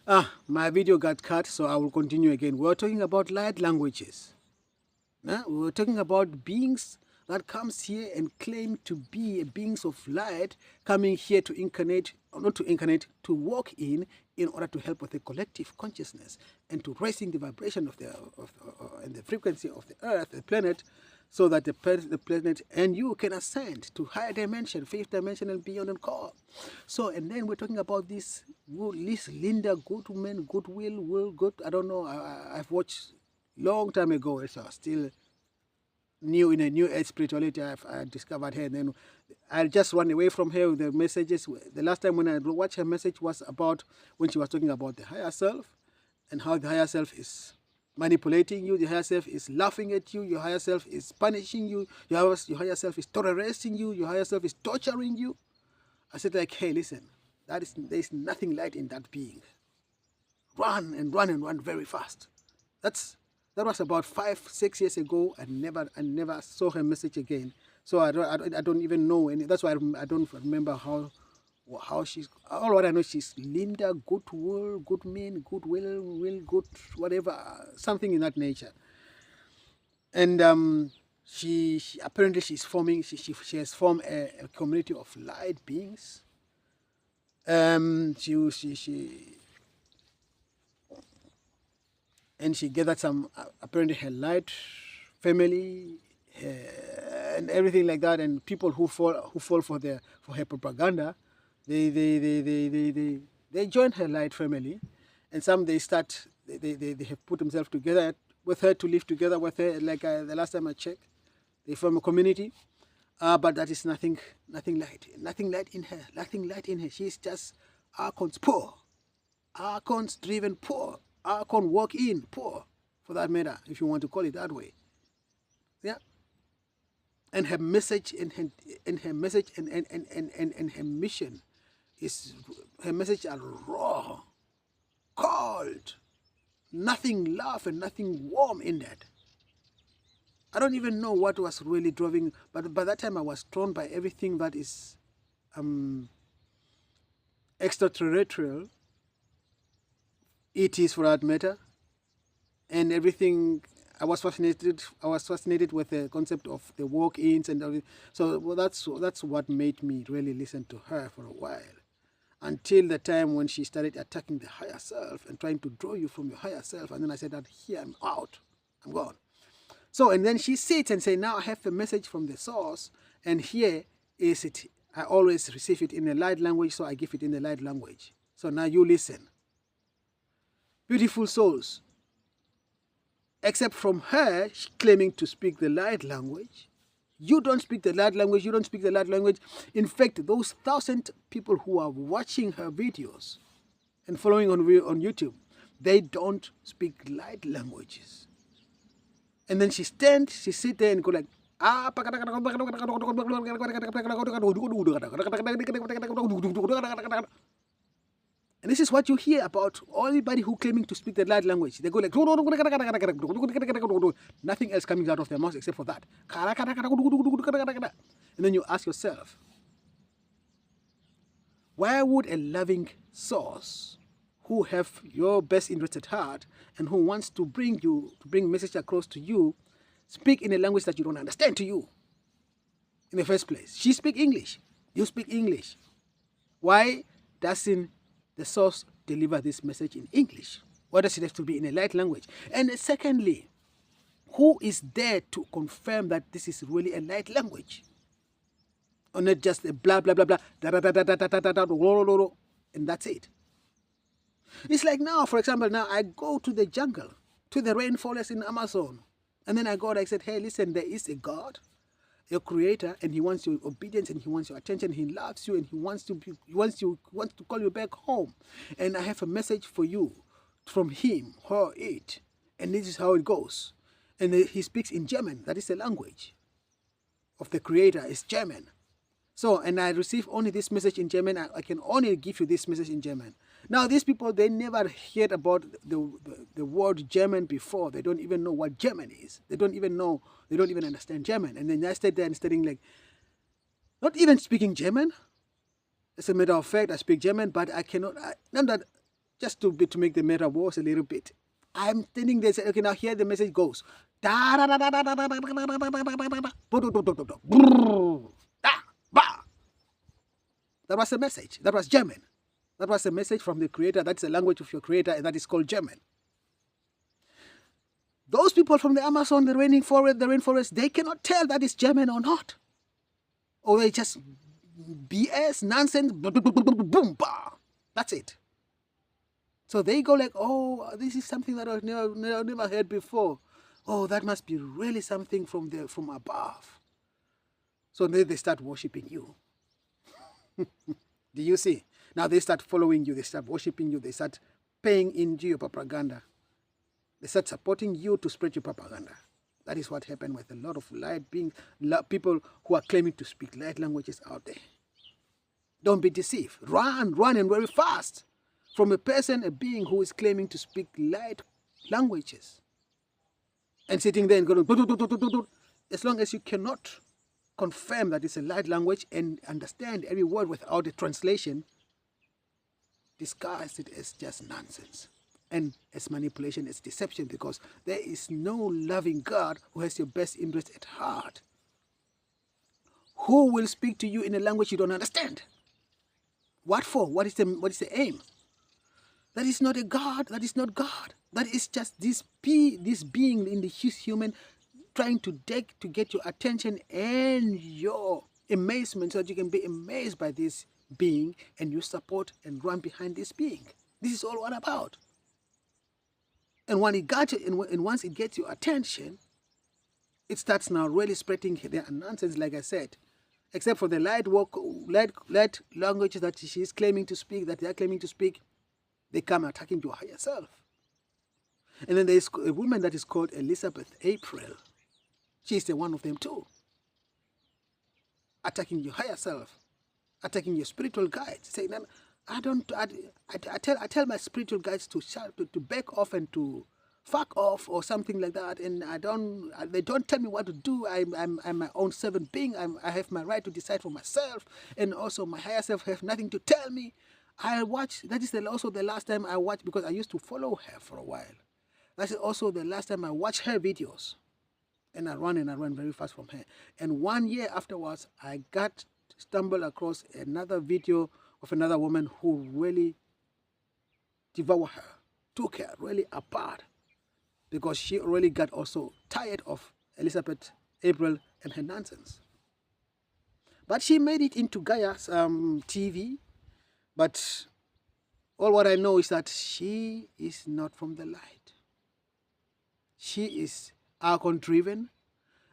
My video got cut, so I will continue again. We were talking about light languages. We were talking about beings that comes here and claim to be beings of light coming here to incarnate, or not to incarnate, to walk in order to help with the collective consciousness and to raising the vibration of and the frequency of the earth, the planet, so that the planet and you can ascend to higher dimension, fifth dimension and beyond and call. So, and then we're talking about this Linda Goodman, Goodwill, Will Good. I don't know. I've watched long time ago. So still new in a new age spirituality. I discovered her. And then I just run away from her with the messages. The last time when I watched her message was about when she was talking about the higher self and how the higher self is manipulating you, the higher self is laughing at you, your higher self is punishing you, your higher self is tolerating you, your higher self is torturing you. I said like, hey, listen, there's nothing light in that being. Run and run and run very fast. That was about 5-6 years ago. I never saw her message again. So I don't even know, and that's why I don't remember how she's. All what I know, she's Linda Goodwill, Goodman, Goodwill, Will Good, whatever, something in that nature. And she apparently she's forming. She has formed a community of light beings. She gathered some, apparently her light family and everything like that, and people who fall for her propaganda, they join her light family, and some they have put themselves together with her to live together with her. Like the last time I checked, they form a community, but that is nothing light in her. She's just Archon's poor, Archon's driven poor. Archon walk in poor, for that matter, if you want to call it that way. Yeah. And her message and her mission is, her message are raw, cold, nothing love and nothing warm in that. I don't even know what was really driving, but by that time I was drawn by everything that is extraterrestrial. It is, for that matter, and everything. I was fascinated with the concept of the walk-ins and everything. So that's what made me really listen to her for a while, until the time when she started attacking the higher self and trying to draw you from your higher self. And then I said that here I'm out, I'm gone. So and then she sits and say, now I have a message from the source, and here is it. I always receive it in a light language, so I give it in the light language. So now you listen. Beautiful souls. Except from her claiming to speak the light language. You don't speak the light language. You don't speak the light language. In fact, those 1,000 people who are watching her videos and following on YouTube, they don't speak light languages. And then she sit there and go like, and this is what you hear about everybody who claiming to speak the light language. They go like, nothing else coming out of their mouth except for that. And then you ask yourself, why would a loving source who have your best interest at heart and who wants to bring message across to you, speak in a language that you don't understand to you in the first place? She speak English. You speak English. Why doesn't the source deliver this message in English? Why does it have to be in a light language? And secondly, who is there to confirm that this is really a light language? Or not just a blah, blah, blah, blah, da, da, da, da, da, da, da, da, and that's it. It's like now, for example, now I go to the jungle, to the rainforest in Amazon, and then I go and I said, hey, listen, there is a God, your creator, and he wants your obedience and he wants your attention. He loves you and he wants to call you back home. And I have a message for you from him, her, it. And this is how it goes. And he speaks in German. That is the language of the creator, is German. So, and I receive only this message in German. I can only give you this message in German. Now, these people, they never heard about the word German before. They don't even know what German is. They don't even understand German. And then I stayed there and studying, like, not even speaking German. As a matter of fact, I speak German, but I cannot, not that Just to make the matter worse a little bit. I'm standing there saying, okay, now here the message goes. That was the message. That was German. That was a message from the creator. That's the language of your creator, and that is called German. Those people from the Amazon, the rainforest, they cannot tell that it's German or not. Or they just BS, nonsense, boom, bah. That's it. So they go like, oh, this is something that I've never heard before. Oh, that must be really something from above. So then they start worshiping you. Do you see? Now they start following you, they start worshiping you, they start paying into your propaganda. They start supporting you to spread your propaganda. That is what happened with a lot of light beings, people who are claiming to speak light languages out there. Don't be deceived. Run and very fast from a person, a being who is claiming to speak light languages. And sitting there and going, as long as you cannot confirm that it's a light language and understand every word without a translation, disguise it as just nonsense and as manipulation, as deception, because there is no loving God who has your best interest at heart, who will speak to you in a language you don't understand. What for? What is the aim? That is not a God. That is not God. That is just this being in the human trying to get your attention and your amazement so that you can be amazed by this being and you support and run behind this being. This is all what about. And when it got you, and once it gets your attention, it starts now really spreading their nonsense, like I said. Except for the light languages that she's claiming to speak, that they are claiming to speak, they come attacking your higher self. And then there's a woman that is called Elizabeth April. She's the one of them too. Attacking your higher self, attacking your spiritual guides, saying, I tell my spiritual guides to back off and to fuck off or something like that, and they don't tell me what to do. I'm my own servant being. I have my right to decide for myself, and also my higher self have nothing to tell me. That is also the last time I watched, because I used to follow her for a while. That's also the last time I watched her videos. And I ran very fast from her. And 1 year afterwards, I stumbled across another video of another woman who really devoured her, took her really apart, because she really got also tired of Elizabeth April and her nonsense. But she made it into Gaia's TV. But all what I know is that she is not from the light. She is Archon-driven,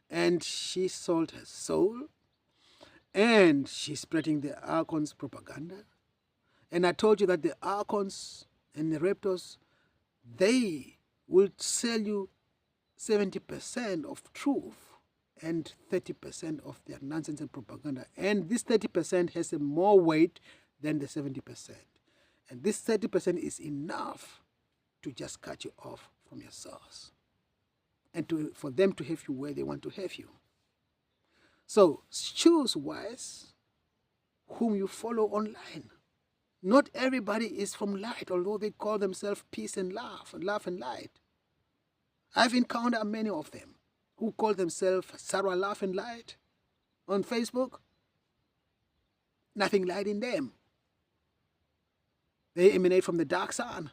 and she sold her soul, and she's spreading the Archon's propaganda. And I told you that the Archons and the Raptors, they will sell you 70% of truth and 30% of their nonsense and propaganda. And this 30% has a more weight than the 70%. And this 30% is enough to just cut you off from your source, and for them to have you where they want to have you. So choose wise whom you follow online. Not everybody is from light, although they call themselves peace and love and light. I've encountered many of them who call themselves Sarah Love and Light on Facebook. Nothing light in them. They emanate from the dark sun.